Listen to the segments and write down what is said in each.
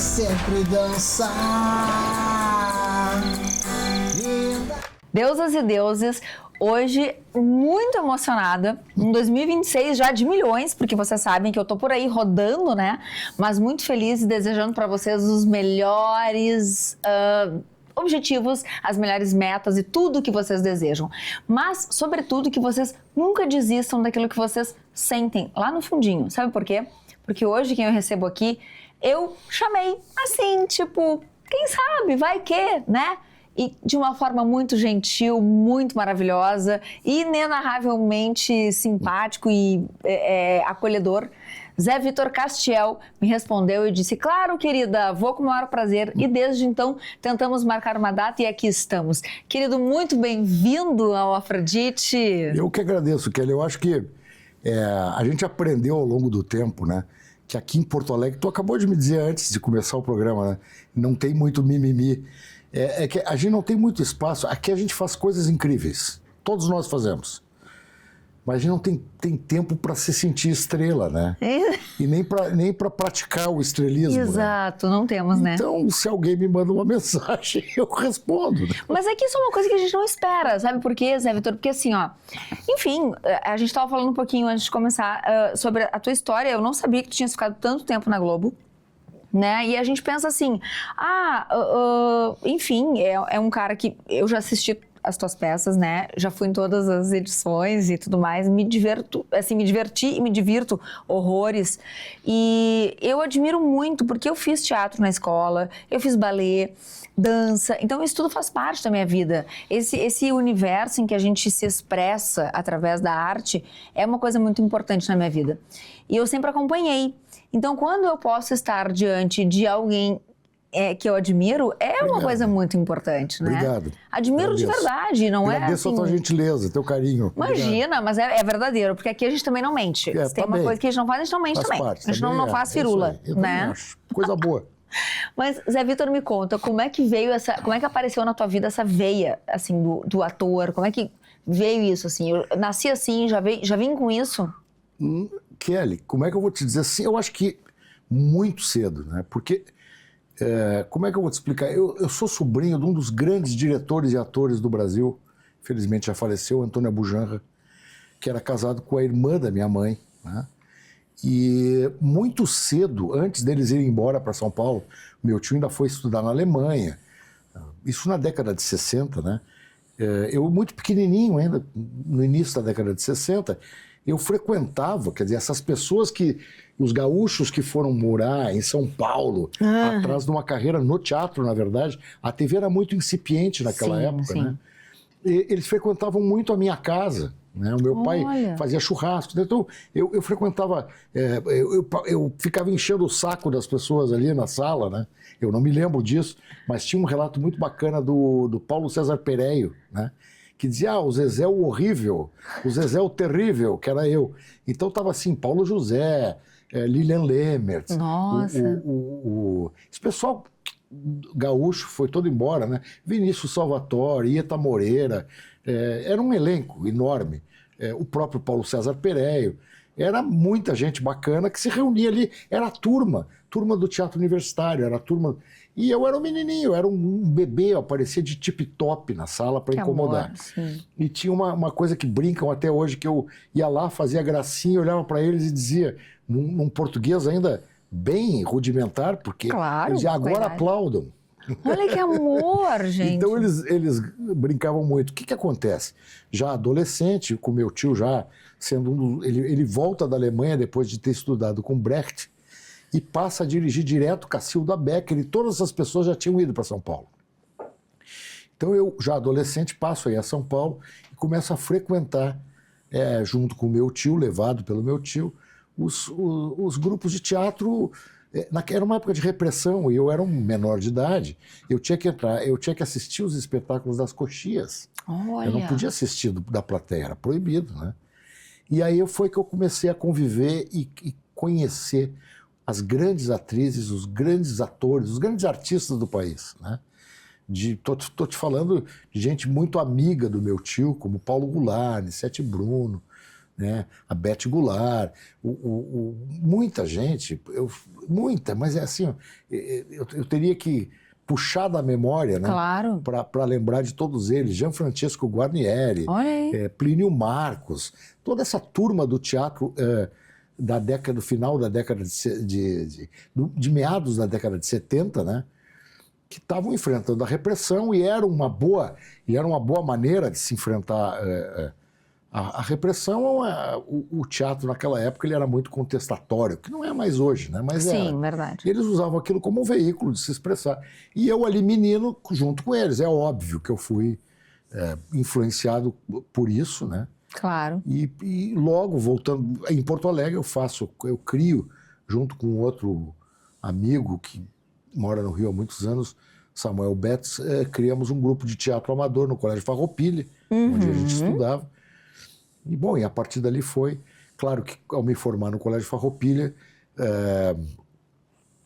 sempre dançar. Deusas e deuses, hoje muito emocionada, em 2026 já de milhões, porque vocês sabem que eu tô por aí rodando, né? Mas muito feliz e desejando para vocês os melhores objetivos, as melhores metas e tudo que vocês desejam. Mas, sobretudo, que vocês nunca desistam daquilo que vocês sentem lá no fundinho. Sabe por quê? Porque hoje quem eu recebo aqui, eu chamei assim, tipo, quem sabe, vai que, né? E de uma forma muito gentil, muito maravilhosa, inenarravelmente simpático e acolhedor, Zé Vitor Castiel me respondeu e disse: claro, querida, vou com o maior prazer. E desde então tentamos marcar uma data e aqui estamos. Querido, muito bem-vindo ao Afrodite. Eu que agradeço, Kelly. Eu acho que a gente aprendeu ao longo do tempo, né? Que aqui em Porto Alegre, tu acabou de me dizer antes de começar o programa, né? Não tem muito mimimi. É que a gente não tem muito espaço. Aqui a gente faz coisas incríveis. Todos nós fazemos. Mas a gente não tem tempo para se sentir estrela, né? E nem para praticar o estrelismo. Exato, né? Não temos, né? Então, se alguém me manda uma mensagem, eu respondo. Né? Mas é que isso é uma coisa que a gente não espera, sabe por quê, Zé Vitor? Porque assim, ó... Enfim, a gente estava falando um pouquinho antes de começar sobre a tua história. Eu não sabia que tu tinha ficado tanto tempo na Globo. Né? E a gente pensa assim, enfim, é um cara que eu já assisti as tuas peças, né? Já fui em todas as edições e tudo mais, me diverti e me divirto horrores. E eu admiro muito, porque eu fiz teatro na escola, eu fiz balé, dança, então isso tudo faz parte da minha vida. Esse universo em que a gente se expressa através da arte é uma coisa muito importante na minha vida. E eu sempre acompanhei. Então, quando eu posso estar diante de alguém que eu admiro, uma coisa muito importante, né? Obrigado. Admiro de verdade, não Agradeço assim... a tua gentileza, teu carinho. Imagina, Obrigado. Mas é verdadeiro, porque aqui a gente também não mente. Se tem uma coisa que a gente não faz, a gente não mente faz também. Parte, a gente não faz firula, eu né? Acho. Coisa boa. Mas, Zé Vitor, me conta, como é que apareceu na tua vida essa veia, assim, do ator? Como é que veio isso, assim? Eu nasci assim, já vim com isso? Kelly, como é que eu vou te dizer assim? Eu acho que muito cedo, né? Porque, como é que eu vou te explicar? Eu sou sobrinho de um dos grandes diretores e atores do Brasil, infelizmente já faleceu, Antônio Abujanra, que era casado com a irmã da minha mãe, né? E muito cedo, antes deles irem embora para São Paulo, meu tio ainda foi estudar na Alemanha, isso na década de 60, né? Eu muito pequenininho ainda, no início da década de 60, eu frequentava, quer dizer, essas pessoas os gaúchos que foram morar em São Paulo, atrás de uma carreira no teatro, na verdade, a TV era muito incipiente naquela época, né? E eles frequentavam muito a minha casa, né? O meu pai fazia churrasco, então eu frequentava, eu ficava enchendo o saco das pessoas ali na sala, né? Eu não me lembro disso, mas tinha um relato muito bacana do Paulo César Pereio, né? Que dizia, o Zezé o horrível, o Zezé o terrível, que era eu. Então estava assim, Paulo José, Lilian Lemmertz. Nossa! Esse pessoal gaúcho foi todo embora, né? Vinícius Salvatore, Ieta Moreira, era um elenco enorme. O próprio Paulo César Pereio. Era muita gente bacana que se reunia ali. Era a turma do teatro universitário, era a turma... E eu era um menininho, eu era um bebê, eu aparecia de tip-top na sala para incomodar. Amor, e tinha uma coisa que brincam até hoje, que eu ia lá, fazia gracinha, olhava para eles e dizia, num português ainda bem rudimentar, porque claro, eles diziam, agora aplaudam. Olha que amor, gente. Então eles brincavam muito. O que acontece? Já adolescente, com meu tio já sendo ele volta da Alemanha depois de ter estudado com Brecht e passa a dirigir direto Cacilda Becker, e todas essas pessoas já tinham ido para São Paulo. Então eu, já adolescente, passo aí a São Paulo e começo a frequentar, junto com o meu tio, levado pelo meu tio, os grupos de teatro. Era uma época de repressão e eu era um menor de idade. Eu tinha que entrar, eu tinha que assistir os espetáculos das coxias. Olha. Eu não podia assistir da plateia, era proibido, né? E aí foi que eu comecei a conviver e conhecer as grandes atrizes, os grandes atores, os grandes artistas do país, né? Tô te falando de gente muito amiga do meu tio, como Paulo Goulart, Nissete Bruno, né? A Beth Goulart, muita gente, mas é assim, eu teria que puxar da memória, né? Claro. Para lembrar de todos eles, Gianfrancesco Guarnieri, Plínio Marcos, toda essa turma do teatro do final da década de meados da década de 70, né? Que estavam enfrentando a repressão e era uma boa maneira de se enfrentar a repressão. O teatro naquela época ele era muito contestatório, que não é mais hoje, né? Mas sim, verdade. Eles usavam aquilo como um veículo de se expressar. E eu ali menino junto com eles. É óbvio que eu fui influenciado por isso, né? Claro. E logo voltando em Porto Alegre eu crio junto com outro amigo que mora no Rio há muitos anos, Samuel Betts, criamos um grupo de teatro amador no Colégio Farroupilha, onde a gente estudava. E, bom, e a partir dali foi... Claro que ao me formar no Colégio Farroupilha,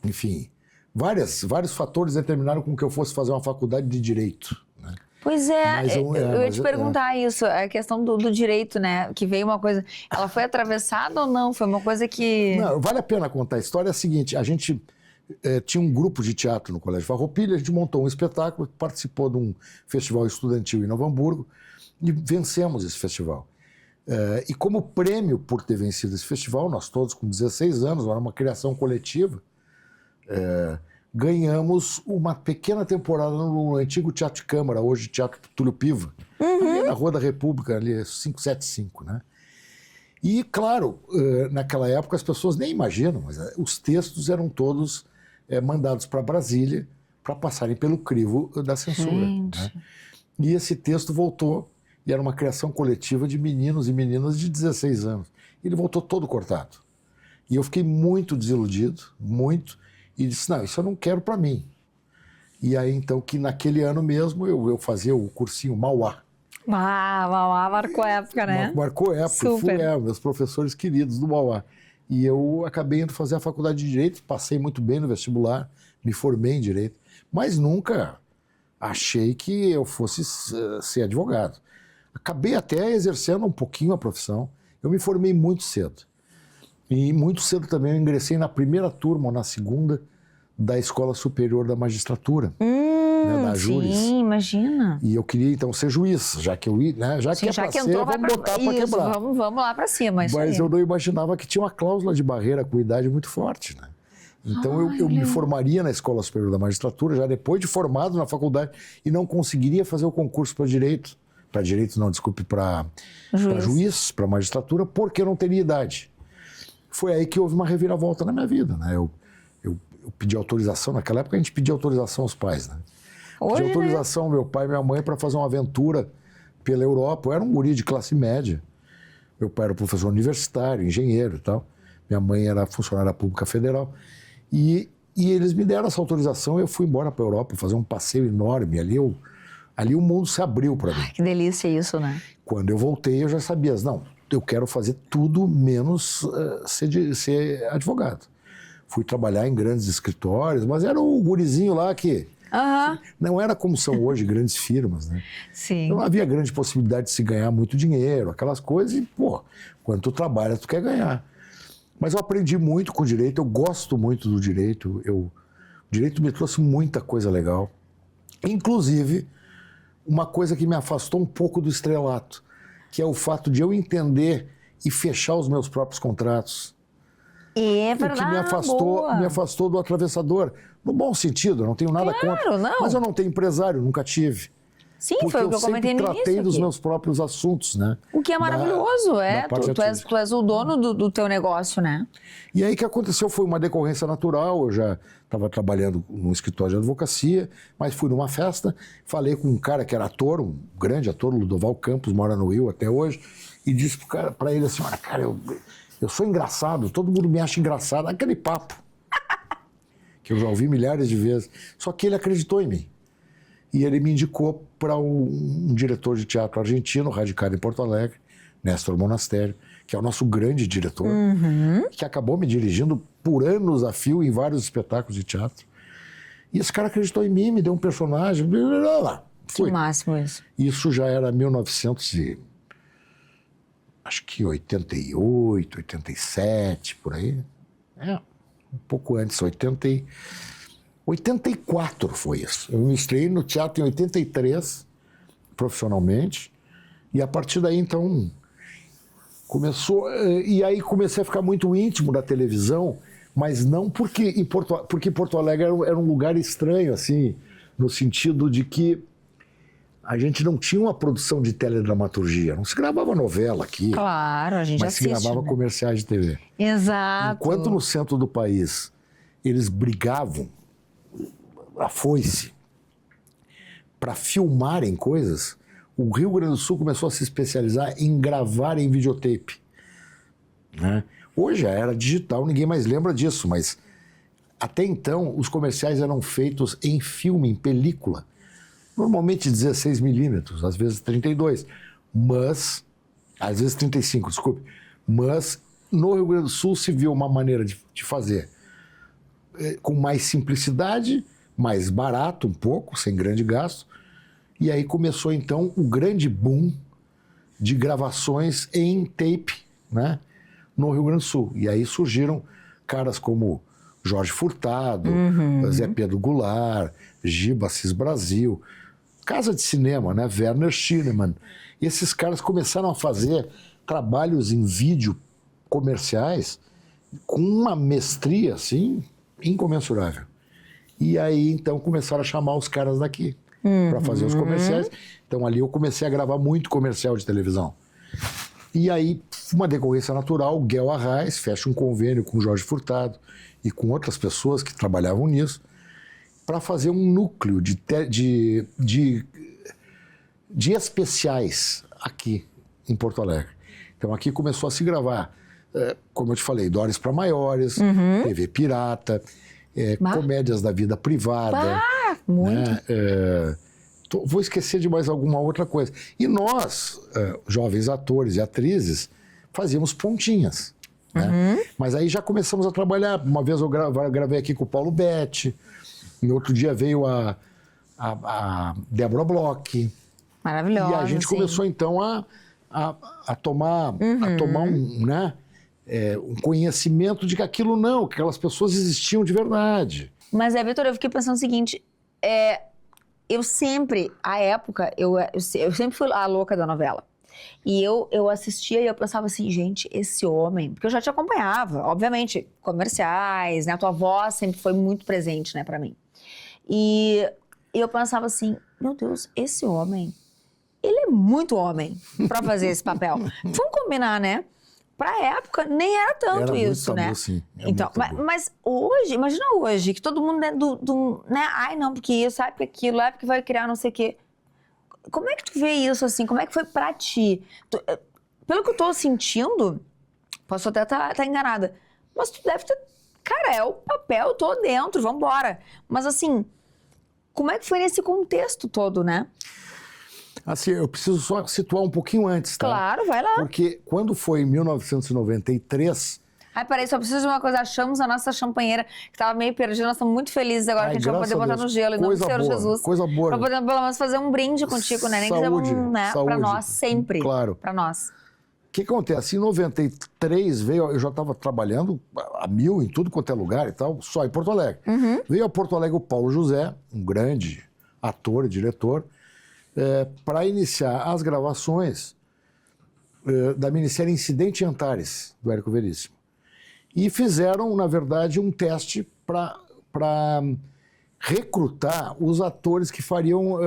enfim, vários fatores determinaram com que eu fosse fazer uma faculdade de Direito, né? Pois eu ia te perguntar isso, a questão do direito, né? Que veio uma coisa... Ela foi atravessada ou não? Foi uma coisa que... Não, vale a pena contar. A história é a seguinte, a gente... tinha um grupo de teatro no Colégio Farroupilha, a gente montou um espetáculo, participou de um festival estudantil em Novo Hamburgo e vencemos esse festival. E como prêmio por ter vencido esse festival, nós todos com 16 anos, era uma criação coletiva, ganhamos uma pequena temporada no antigo Teatro de Câmara, hoje Teatro Túlio Piva, ali na Rua da República, ali 575, né? E, claro, naquela época as pessoas nem imaginam, mas os textos eram todos mandados para Brasília para passarem pelo crivo da censura. Né? E esse texto voltou, e era uma criação coletiva de meninos e meninas de 16 anos. Ele voltou todo cortado. E eu fiquei muito desiludido, muito, e disse, não, isso eu não quero para mim. E aí, então, que naquele ano mesmo eu fazia o cursinho Mauá. Mauá marcou época, né? Marcou época. Super. Fui meus professores queridos do Mauá. E eu acabei indo fazer a faculdade de Direito, passei muito bem no vestibular, me formei em Direito, mas nunca achei que eu fosse ser advogado. Acabei até exercendo um pouquinho a profissão. Eu me formei muito cedo. E muito cedo também eu ingressei na primeira turma ou na segunda da Escola Superior da Magistratura. Da Júris. Sim, imagina. E eu queria, então, ser juiz, já que eu ia, né? Já que é pra ser, vamos botar pra quebrar. Vamos lá pra cima, Mas eu não imaginava que tinha uma cláusula de barreira com idade muito forte, né? Então eu me formaria na Escola Superior da Magistratura, já depois de formado na faculdade, e não conseguiria fazer o concurso para direito. Para direito, não, desculpe, para juiz, para magistratura, porque eu não teria idade. Foi aí que houve uma reviravolta na minha vida, né? Eu pedi autorização, naquela época a gente pedia autorização aos pais, né? Pedi autorização ao meu pai e minha mãe para fazer uma aventura pela Europa. Eu era um guri de classe média. Meu pai era professor universitário, engenheiro e tal. Minha mãe era funcionária pública federal. E eles me deram essa autorização e eu fui embora para a Europa fazer um passeio enorme. Ali o mundo se abriu para mim. Que delícia isso, né? Quando eu voltei, eu já sabia, não, eu quero fazer tudo menos ser advogado. Fui trabalhar em grandes escritórios, mas era um gurizinho lá que... Não era como são hoje grandes firmas, né? Sim. Não havia grande possibilidade de se ganhar muito dinheiro, aquelas coisas, e, quando tu trabalha, tu quer ganhar. Mas eu aprendi muito com o direito, eu gosto muito do direito, o direito me trouxe muita coisa legal. Inclusive, uma coisa que me afastou um pouco do estrelato, que é o fato de eu entender e fechar os meus próprios contratos. É verdade. O que me afastou do atravessador. No bom sentido, eu não tenho nada contra. Não. Mas eu não tenho empresário, nunca tive. Sim, foi o que eu comentei no início. Eu sempre tratei dos meus próprios assuntos, né? O que é maravilhoso, tu és o dono do teu negócio, né? E aí o que aconteceu foi uma decorrência natural, eu já estava trabalhando num escritório de advocacia, mas fui numa festa, falei com um cara que era ator, um grande ator, Ludoval Campos, mora no Rio até hoje, e disse para ele assim, olha, cara, eu sou engraçado, todo mundo me acha engraçado, aquele papo que eu já ouvi milhares de vezes, só que ele acreditou em mim. E ele me indicou para um diretor de teatro argentino, radicado em Porto Alegre, Néstor Monastério, que é o nosso grande diretor, que acabou me dirigindo por anos a fio em vários espetáculos de teatro. E esse cara acreditou em mim, me deu um personagem, blá. Que máximo isso. Isso já era 1900 e... acho que 88, 87, por aí. Um pouco antes, 84 foi isso. Eu me estreiei no teatro em 83, profissionalmente, e a partir daí, então, começou... E aí comecei a ficar muito íntimo da televisão, mas não porque Porto Alegre era um lugar estranho, assim, no sentido de que a gente não tinha uma produção de teledramaturgia, não se gravava novela aqui. Claro, a gente mas assiste, se gravava comerciais de TV. Exato. Enquanto no centro do país eles brigavam a foice para filmarem coisas, o Rio Grande do Sul começou a se especializar em gravar em videotape. Né? Hoje a era digital, ninguém mais lembra disso, mas até então os comerciais eram feitos em filme, em película. Normalmente 16 milímetros, às vezes 32, mas, às vezes 35, desculpe. Mas no Rio Grande do Sul se viu uma maneira de fazer com mais simplicidade, mais barato um pouco, sem grande gasto. E aí começou então o grande boom de gravações em tape, né, no Rio Grande do Sul. E aí surgiram caras como Jorge Furtado, Zé Pedro Goulart, Giba Assis Brasil, Casa de Cinema, né? Werner Schirmann. E esses caras começaram a fazer trabalhos em vídeo comerciais com uma mestria, assim, incomensurável. E aí, então, começaram a chamar os caras daqui para fazer os comerciais. Então, ali eu comecei a gravar muito comercial de televisão. E aí, uma decorrência natural, o Guel Arraes fecha um convênio com o Jorge Furtado e com outras pessoas que trabalhavam nisso, para fazer um núcleo de especiais aqui em Porto Alegre. Então aqui começou a se gravar, como eu te falei, Dores para Maiores, TV Pirata, comédias da vida privada. Muito. Né? Vou esquecer de mais alguma outra coisa. E nós, jovens atores e atrizes, fazíamos pontinhas. Né? Mas aí já começamos a trabalhar. Uma vez eu gravei aqui com o Paulo Betti. Em outro dia veio a Débora Bloch. Maravilhosa. E a gente começou, então, a tomar um conhecimento de que aquilo não, que aquelas pessoas existiam de verdade. Mas, Vitor, eu fiquei pensando o seguinte, eu sempre, à época, eu sempre fui a louca da novela. E eu assistia e eu pensava assim, gente, esse homem... Porque eu já te acompanhava, obviamente, comerciais, né? A tua voz sempre foi muito presente, né, pra mim. E eu pensava assim, meu Deus, esse homem, ele é muito homem pra fazer esse papel. Vamos combinar, né? Pra época, nem era tanto era isso, muito tabu, né? sim. Então, mas hoje, imagina hoje, que todo mundo, né, né? Ai, não, porque isso, ai, porque aquilo, ai, porque vai criar não sei o quê. Como é que tu vê isso, assim? Como é que foi pra ti? Pelo que eu tô sentindo, posso até estar enganada, mas tu deve ter... Cara, é o papel, eu tô dentro, vambora. Mas assim, como é que foi nesse contexto todo, né? Assim, eu preciso só situar um pouquinho antes, tá? Claro, vai lá. Porque quando foi em 1993... Ai, peraí, só preciso de uma coisa. Achamos a nossa champanheira, que tava meio perdida. Nós estamos muito felizes agora que a gente vai poder botar no gelo. Em nome do Senhor Jesus. Coisa boa. Pra poder, pelo menos, fazer um brinde contigo, né? Nem que seja né? Pra nós, sempre. Claro. Pra nós. O que acontece? Em 93 veio, eu já estava trabalhando a mil em tudo quanto é lugar e tal, só em Porto Alegre. Veio a Porto Alegre o Paulo José, um grande ator e diretor, para iniciar as gravações da minissérie Incidente em Antares, do Érico Veríssimo. E fizeram, na verdade, um teste para recrutar os atores que fariam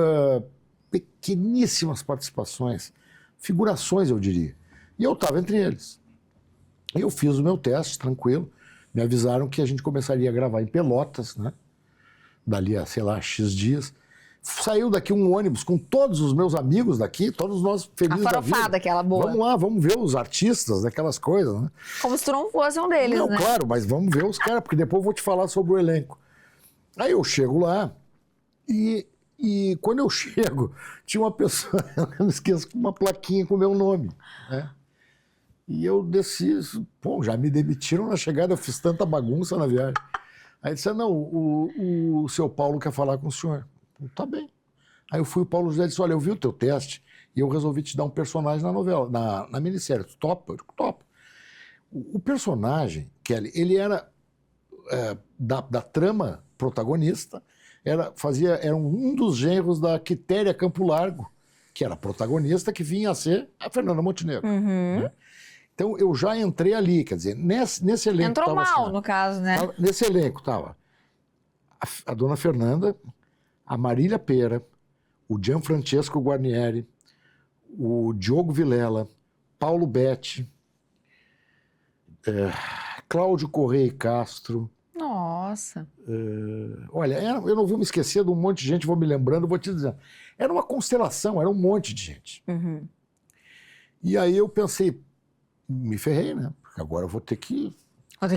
pequeníssimas participações, figurações, eu diria. E eu estava entre eles. Eu fiz o meu teste, tranquilo. Me avisaram que a gente começaria a gravar em Pelotas, né? Dali a, sei lá, X dias. Saiu daqui um ônibus com todos os meus amigos daqui, todos nós felizes da vida. A farofada, aquela boa. Vamos lá, vamos ver os artistas, aquelas coisas, né? Como se tu não fosse um deles, não, né? Claro, mas vamos ver os caras, porque depois eu vou te falar sobre o elenco. Aí eu chego lá e quando eu chego, tinha uma pessoa, eu não me esqueço, com uma plaquinha com o meu nome, né? E eu desci, pô, já me demitiram na chegada, eu fiz tanta bagunça na viagem. Aí disse, não, o seu Paulo quer falar com o senhor. Tá bem. Aí eu fui, o Paulo José disse, olha, eu vi o teu teste e eu resolvi te dar um personagem na novela, na minissérie. Tu topa? Eu digo, topa. O personagem, Kelly, ele era da trama protagonista, era um dos genros da Quitéria Campo Largo, que era protagonista, que vinha a ser a Fernanda Montenegro. Né? Então eu já entrei ali, quer dizer, nesse elenco... Entrou mal, assim, no caso, né? Nesse elenco estava a dona Fernanda, a Marília Pera, o Gianfrancesco Guarnieri, o Diogo Vilela, Paulo Betti, Cláudio Correia e Castro. Nossa. Olha, eu não vou me esquecer de um monte de gente, vou me lembrando, vou te dizer. Era uma constelação, era um monte de gente. E aí eu pensei, me ferrei, né? Porque agora eu vou ter que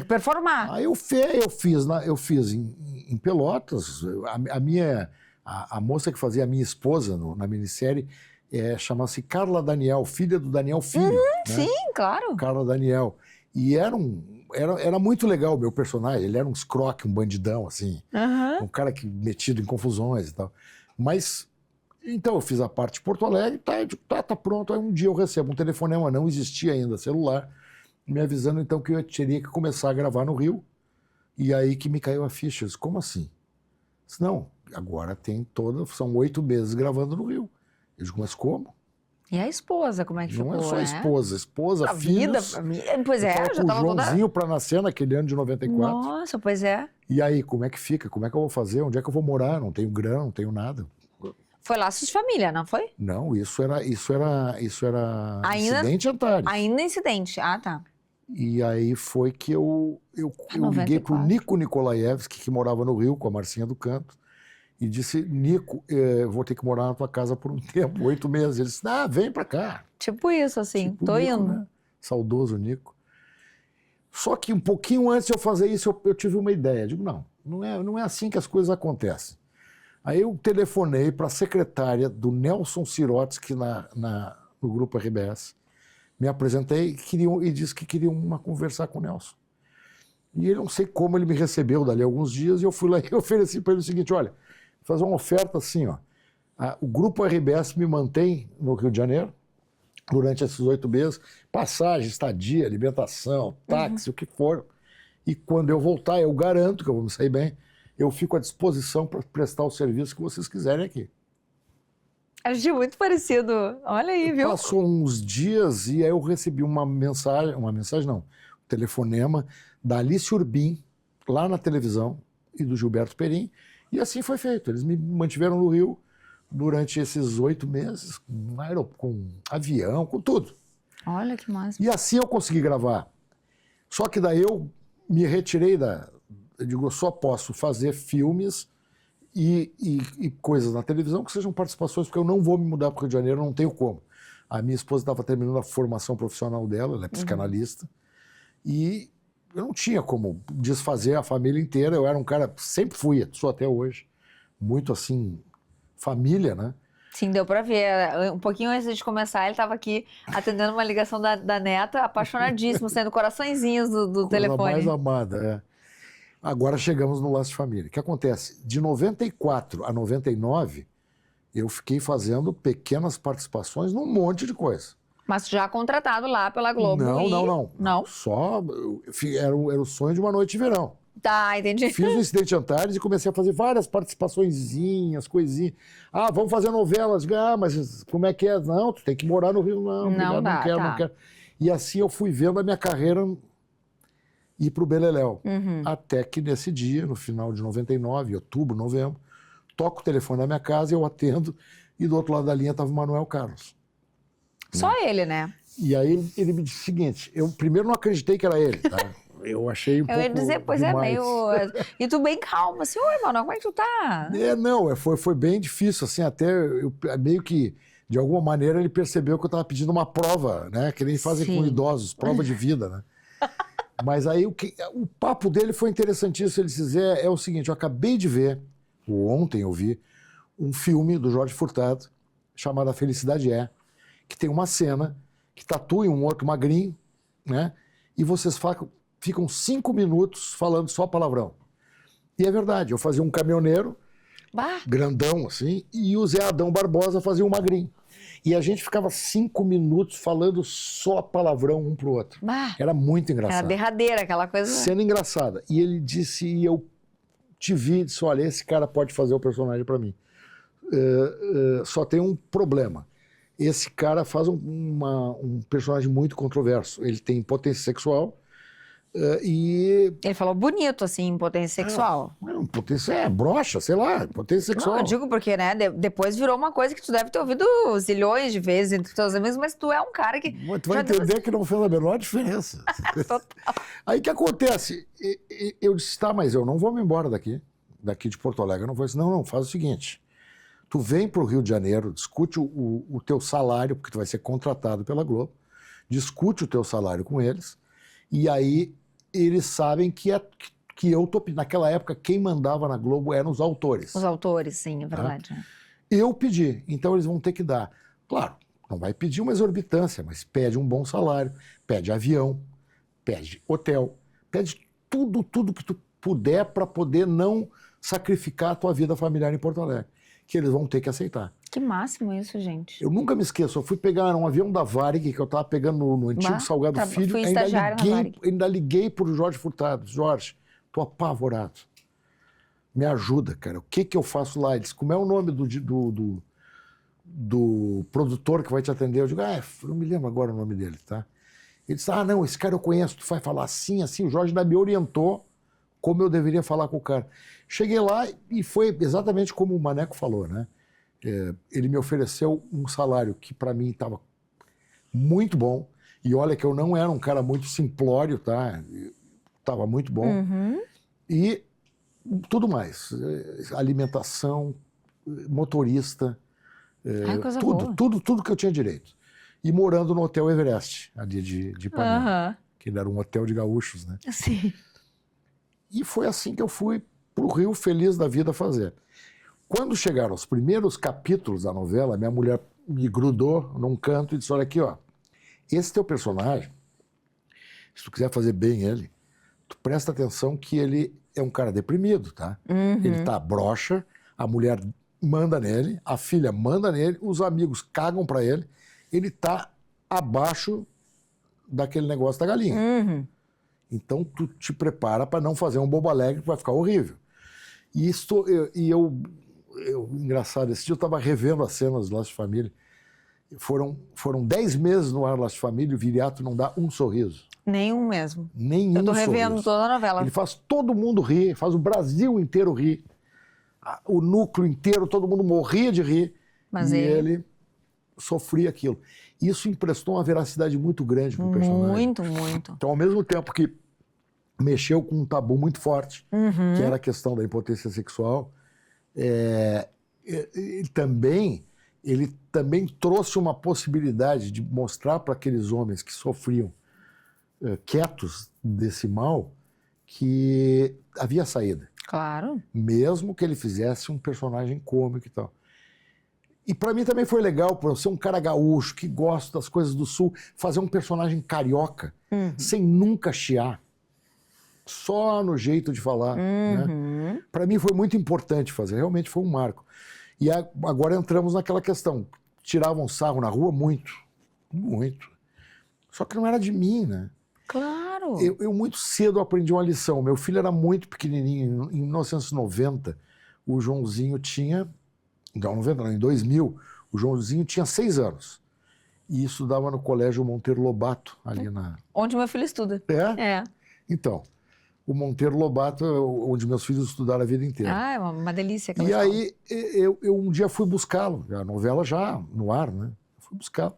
performar. Aí eu fiz em Pelotas. A moça que fazia a minha esposa na minissérie chama-se Carla Daniel, filha do Daniel Filho. Né? Sim, claro. Carla Daniel. E era muito legal o meu personagem. Ele era um escroque, um bandidão, assim. Um cara metido em confusões e tal. Mas, então eu fiz a parte de Porto Alegre, tá pronto. Aí um dia eu recebo um telefonema, não existia ainda celular, me avisando então que eu teria que começar a gravar no Rio. E aí que me caiu a ficha. Eu disse, como assim? Eu disse, não, agora são 8 meses gravando no Rio. Eu digo, mas como? E a esposa, como é que ficou? Não é só esposa, a filhos. vida, pois é, eu já com tava o Joãozinho para nascer naquele ano de 94. Nossa, pois é. E aí, como é que fica? Como é que eu vou fazer? Onde é que eu vou morar? Não tenho grana, não tenho nada. Foi laços de família, não foi? Não, isso era Ainda, incidente Antares. Ainda incidente, tá. E aí foi que eu liguei para o Nico Nikolaevski, que morava no Rio, com a Marcinha do Canto, e disse, Nico, vou ter que morar na tua casa por um tempo, 8 meses. Ele disse, vem para cá. Tipo isso, assim, tipo tô Nico, indo. Né? Saudoso Nico. Só que um pouquinho antes de eu fazer isso, eu tive uma ideia. Digo, não é assim que as coisas acontecem. Aí eu telefonei para a secretária do Nelson Sirotsky no Grupo RBS. Me apresentei e disse que queriam conversar com o Nelson. E ele, não sei como, ele me recebeu dali alguns dias e eu fui lá e ofereci para ele o seguinte, olha, vou fazer uma oferta assim, ó. O Grupo RBS me mantém no Rio de Janeiro durante esses 8 meses, passagem, estadia, alimentação, táxi, o que for. E quando eu voltar, eu garanto que eu vou me sair bem, eu fico à disposição para prestar o serviço que vocês quiserem aqui. Achei muito parecido. Olha aí, viu? Passou uns dias e aí eu recebi um telefonema da Alice Urbim, lá na televisão, e do Gilberto Perim, e assim foi feito. Eles me mantiveram no Rio durante esses 8 meses, com avião, com tudo. Olha que massa. E assim eu consegui gravar. Só que daí eu me retirei eu digo, eu só posso fazer filmes e coisas na televisão que sejam participações, porque eu não vou me mudar para o Rio de Janeiro, não tenho como. A minha esposa estava terminando a formação profissional dela, ela é psicanalista, e eu não tinha como desfazer a família inteira. Eu era um cara, sempre fui, sou até hoje, muito assim, família, né? Sim, deu pra ver. Um pouquinho antes de começar, ele estava aqui atendendo uma ligação da neta, apaixonadíssimo, sendo coraçõezinhos do telefone. Coisa mais amada, Agora chegamos no Laço de Família. O que acontece? De 94 a 99, eu fiquei fazendo pequenas participações num monte de coisa. Mas já contratado lá pela Globo. Não. Não? Só era o sonho de uma noite de verão. Tá, entendi. Fiz o Incidente Antares e comecei a fazer várias participaçõezinhas, coisinhas. Vamos fazer novelas. Mas como é que é? Não, tu tem que morar no Rio. Não quero. E assim eu fui vendo a minha carreira ir pro Beleléu. Até que nesse dia, no final de 99, outubro, novembro, toco o telefone da minha casa, eu atendo, e do outro lado da linha estava o Manuel Carlos. Só ele, né? E aí ele me disse o seguinte, eu primeiro não acreditei que era ele, tá? Eu achei pouco Eu ia dizer, pois demais. meio... E tu bem calmo, assim, oi, mano, como é que tu tá? Foi bem difícil, assim, até meio que, de alguma maneira, ele percebeu que eu estava pedindo uma prova, né? Que nem fazem com idosos, prova de vida, né? Mas aí o papo dele foi interessantíssimo. Ele dizer é o seguinte, eu acabei de ver, ontem eu vi, um filme do Jorge Furtado, chamado A Felicidade É, que tem uma cena que tatua um outro magrinho, né? E vocês ficam 5 minutos falando só palavrão. E é verdade, eu fazia um caminhoneiro Bah. grandão assim, e o Zé Adão Barbosa fazia o magrinho. E a gente ficava 5 minutos falando só palavrão um pro outro. Bah. Era muito Era engraçado. derradeira, aquela coisa. Cena engraçada. E ele disse, e eu te vi e disse, olha, esse cara pode fazer o personagem para mim. Só tem um problema. Esse cara faz um personagem muito controverso. Ele tem potência sexual e... Ele falou bonito, assim, impotência sexual. Potência broxa, sei lá, potência sexual. Não, eu digo porque, né, depois virou uma coisa que tu deve ter ouvido zilhões de vezes entre teus amigos, mas tu é um cara que... Mas tu vai entender que não fez a menor diferença. Total. Aí o que acontece? Eu disse, tá, mas eu não vou me embora daqui de Porto Alegre. Eu não vou dizer, não, faz o seguinte, tu vem para o Rio de Janeiro, discute o teu salário, porque tu vai ser contratado pela Globo, discute o teu salário com eles, e aí eles sabem que eu tô... Naquela época, quem mandava na Globo eram os autores. Os autores, sim, é verdade. Eu pedi, então eles vão ter que dar. Claro, não vai pedir uma exorbitância, mas pede um bom salário, pede avião, pede hotel, pede tudo que tu puder para poder não sacrificar a tua vida familiar em Porto Alegre, que eles vão ter que aceitar. Que máximo isso, gente. Eu nunca me esqueço, eu fui pegar um avião da Varig, que eu estava pegando no antigo Salgado Filho, fui estagiária na Varig. ainda liguei para o Jorge Furtado. Jorge, tô apavorado. Me ajuda, cara. O que eu faço lá? Ele disse, como é o nome do produtor que vai te atender? Eu digo, eu não me lembro agora o nome dele, tá? Ele disse, não, esse cara eu conheço, tu vai falar assim, assim. O Jorge ainda me orientou como eu deveria falar com o cara. Cheguei lá e foi exatamente como o Maneco falou, né? Ele me ofereceu um salário que para mim estava muito bom. E olha que eu não era um cara muito simplório, tá? Estava muito bom. Uhum. E tudo mais. Alimentação, motorista, Coisa boa. tudo que eu tinha direito. E morando no Hotel Everest, ali de Ipanema, que era um hotel de gaúchos, né? Sim. E foi assim que eu fui para o Rio feliz da vida fazer. Quando chegaram os primeiros capítulos da novela, minha mulher me grudou num canto e disse, olha aqui, ó, esse teu personagem, se tu quiser fazer bem ele, tu presta atenção que ele é um cara deprimido, tá? Uhum. Ele tá broxa, a mulher manda nele, a filha manda nele, os amigos cagam pra ele tá abaixo daquele negócio da galinha. Uhum. Então tu te prepara para não fazer um bobo alegre que vai ficar horrível. E engraçado, esse dia eu estava revendo as cenas do Laços de Família. Foram 10 meses no ar Laços de Família e o Viriato não dá um sorriso. Nenhum mesmo. Nenhum Eu tô sorriso. revendo toda a novela. Ele faz todo mundo rir, faz o Brasil inteiro rir. O núcleo inteiro, todo mundo morria de rir. Mas e ele sofria aquilo. Isso emprestou uma veracidade muito grande pro personagem. Muito, muito. Então, ao mesmo tempo que mexeu com um tabu muito forte, que era a questão da impotência sexual, ele também trouxe uma possibilidade de mostrar para aqueles homens que sofriam quietos desse mal que havia saída. Claro. Mesmo que ele fizesse um personagem cômico e tal. E para mim também foi legal, por eu ser um cara gaúcho, que gosta das coisas do Sul, fazer um personagem carioca, sem nunca chiar. Só no jeito de falar. Né? Para mim foi muito importante fazer, realmente foi um marco. E agora entramos naquela questão. Tiravam sarro na rua? Muito. Muito. Só que não era de mim, né? Claro. Eu muito cedo aprendi uma lição. Meu filho era muito pequenininho. Em 1990, o Joãozinho tinha... Não, 90, não, em 2000, o Joãozinho tinha 6 anos. E estudava no Colégio Monteiro Lobato, ali na... Onde meu filho estuda. É? Então, o Monteiro Lobato é onde meus filhos estudaram a vida inteira. É uma delícia aquela E escola. aí, eu um dia fui buscá-lo, a novela já no ar, né? Fui buscá-lo.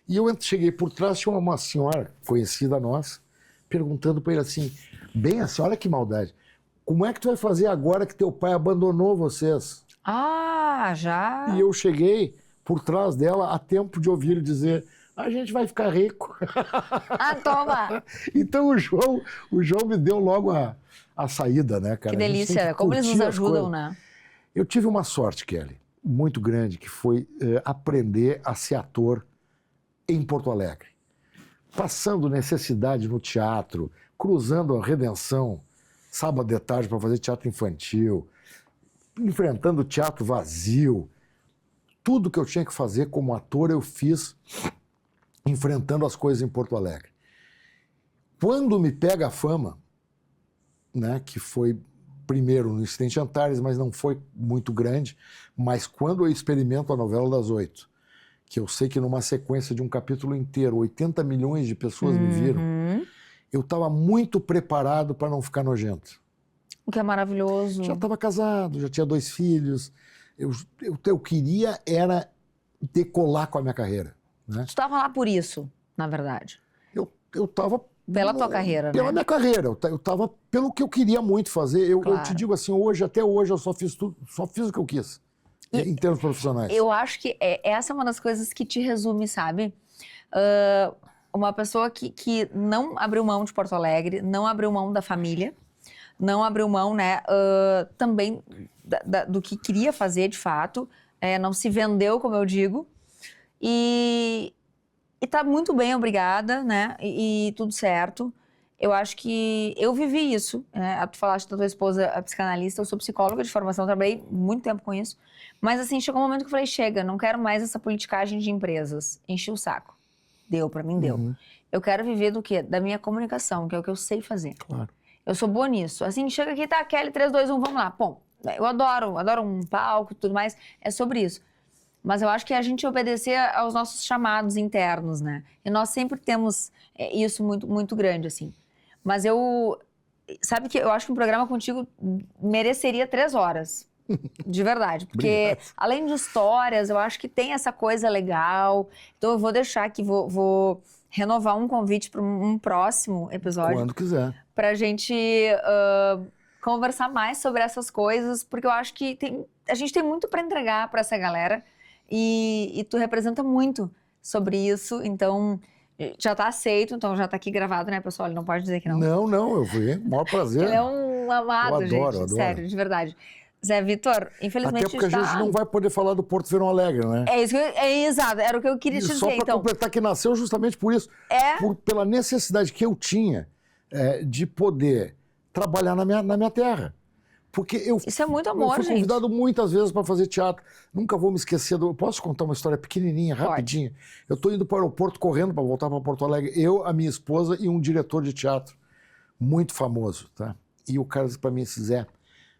E eu cheguei por trás, tinha uma senhora conhecida nossa, perguntando para ele assim, bem assim, olha que maldade, como é que tu vai fazer agora que teu pai abandonou vocês? Já? E eu cheguei por trás dela a tempo de ouvir ele dizer, a gente vai ficar rico. Toma! Então o João me deu logo a saída, né, cara? Que delícia, como eles nos ajudam, né? Eu tive uma sorte, Kelly, muito grande, que foi aprender a ser ator em Porto Alegre. Passando necessidade no teatro, cruzando a Redenção, sábado de tarde para fazer teatro infantil, enfrentando teatro vazio. Tudo que eu tinha que fazer como ator, eu fiz enfrentando as coisas em Porto Alegre. Quando me pega a fama, né, que foi primeiro no Incidente Antares, mas não foi muito grande, mas quando eu experimento a novela das 8, que eu sei que numa sequência de um capítulo inteiro, 80 milhões de pessoas me viram, eu estava muito preparado para não ficar nojento. O que é maravilhoso. Já estava casado, já tinha 2 filhos. Eu queria era decolar com a minha carreira. Né? Tu estava lá por isso, na verdade. Eu estava... Pela tua carreira, pela né? minha carreira. Eu estava pelo que eu queria muito fazer. Eu te digo assim, até hoje, eu só fiz tudo, só fiz o que eu quis. Em termos profissionais. Eu acho que essa é uma das coisas que te resume, sabe? Uma pessoa que não abriu mão de Porto Alegre, não abriu mão da família, não abriu mão, né, também do que queria fazer de fato, não se vendeu, como eu digo, e tá muito bem, obrigada, né, e tudo certo. Eu acho que eu vivi isso, né? Tu falaste da tua esposa, a psicanalista, eu sou psicóloga de formação, trabalhei muito tempo com isso, mas assim, chegou um momento que eu falei, chega, não quero mais essa politicagem de empresas, enchi o saco. Deu, pra mim deu. Eu quero viver do quê? Da minha comunicação, que é o que eu sei fazer. Claro. Eu sou boa nisso. Assim, chega aqui, tá, Kelly, 3, 2, 1, vamos lá. Bom, eu adoro um palco e tudo mais, é sobre isso. Mas eu acho que é a gente obedecer aos nossos chamados internos, né? E nós sempre temos isso muito, muito grande, assim. Mas sabe que eu acho que um programa contigo mereceria 3 horas. De verdade. Porque, além de histórias, eu acho que tem essa coisa legal. Então, eu vou deixar aqui, vou renovar um convite para um próximo episódio. Quando quiser. Pra gente conversar mais sobre essas coisas, porque eu acho que a gente tem muito para entregar para essa galera e tu representa muito sobre isso, então já tá aceito, então já tá aqui gravado, né, pessoal? Ele não pode dizer que não. Não, eu fui. Maior prazer. Ele é um amado, eu adoro. Sério, de verdade. Zé Vitor, infelizmente... Até porque a gente não vai poder falar do Porto Verão Alegre, né? É isso, exato, era o que eu queria te dizer, só para completar, que nasceu justamente por isso. Pela necessidade que eu tinha de poder trabalhar na minha terra. Porque isso é muito amor, eu fui convidado muitas vezes para fazer teatro. Nunca vou me esquecer Posso contar uma história pequenininha, rapidinha? Pode. Eu estou indo para o aeroporto correndo para voltar para Porto Alegre. Eu, a minha esposa e um diretor de teatro muito famoso, tá? E o cara disse para mim, Zé,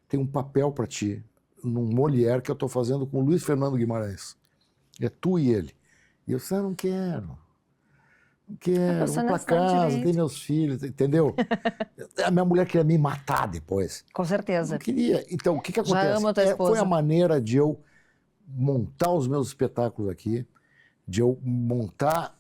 tem um papel para ti num Molière que eu estou fazendo com o Luiz Fernando Guimarães. É tu e ele. E eu disse, não quero. Não quero, vou pra casa, tem meus filhos, entendeu? A minha mulher queria me matar depois. Com certeza. Não queria. Então, o que acontece? Já amo a tua esposa. Foi a maneira de eu montar os meus espetáculos aqui, de eu montar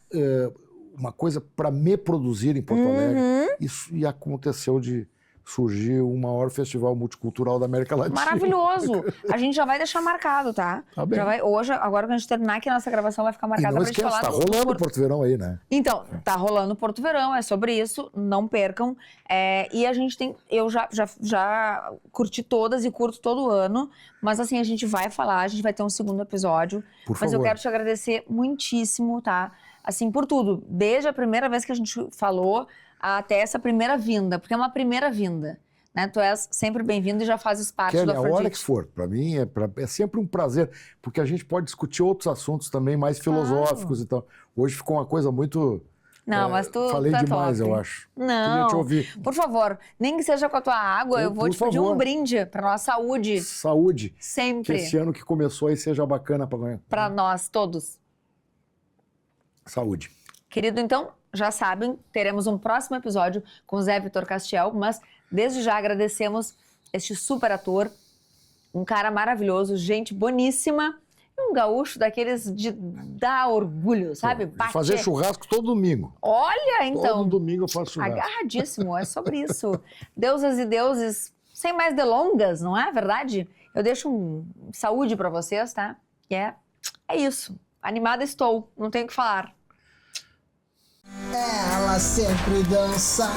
uma coisa para me produzir em Porto Alegre. Isso, e aconteceu de surgir o maior festival multicultural da América Latina. Maravilhoso! A gente já vai deixar marcado, tá? Tá bem. Hoje, agora que a gente terminar aqui a nossa gravação, vai ficar marcada pra gente falar. Tá rolando o Porto Verão aí, né? Então, tá rolando o Porto Verão, é sobre isso, não percam. E a gente tem... Eu já curti todas e curto todo ano, mas assim, a gente vai falar, a gente vai ter um segundo episódio. Por favor. Mas eu quero te agradecer muitíssimo, tá? Assim, por tudo. Desde a primeira vez que a gente falou até essa primeira vinda, porque é uma primeira vinda, né? Tu és sempre bem-vindo e já fazes parte Kelly, do Afrodite. a hora que for, para mim é sempre um prazer, porque a gente pode discutir outros assuntos também mais filosóficos e tal. Hoje ficou uma coisa muito... Não, mas tu falei tá demais, top. eu acho. Não, queria te ouvir. Por favor, nem que seja com a tua água, eu vou te pedir um brinde para nossa saúde. Saúde. Sempre. Que esse ano que começou aí seja bacana para nós todos. Saúde. Querido, então, já sabem, teremos um próximo episódio com o Zé Vitor Castiel, mas desde já agradecemos este super ator, um cara maravilhoso, gente boníssima, e um gaúcho daqueles de dar orgulho, sabe? Fazer churrasco todo domingo. Olha, então. Todo domingo eu faço churrasco. Agarradíssimo, é sobre isso. Deusas e deuses, sem mais delongas, não é verdade? Eu deixo saúde pra vocês, tá? E é isso. Animada estou, não tenho o que falar. Ela sempre dança.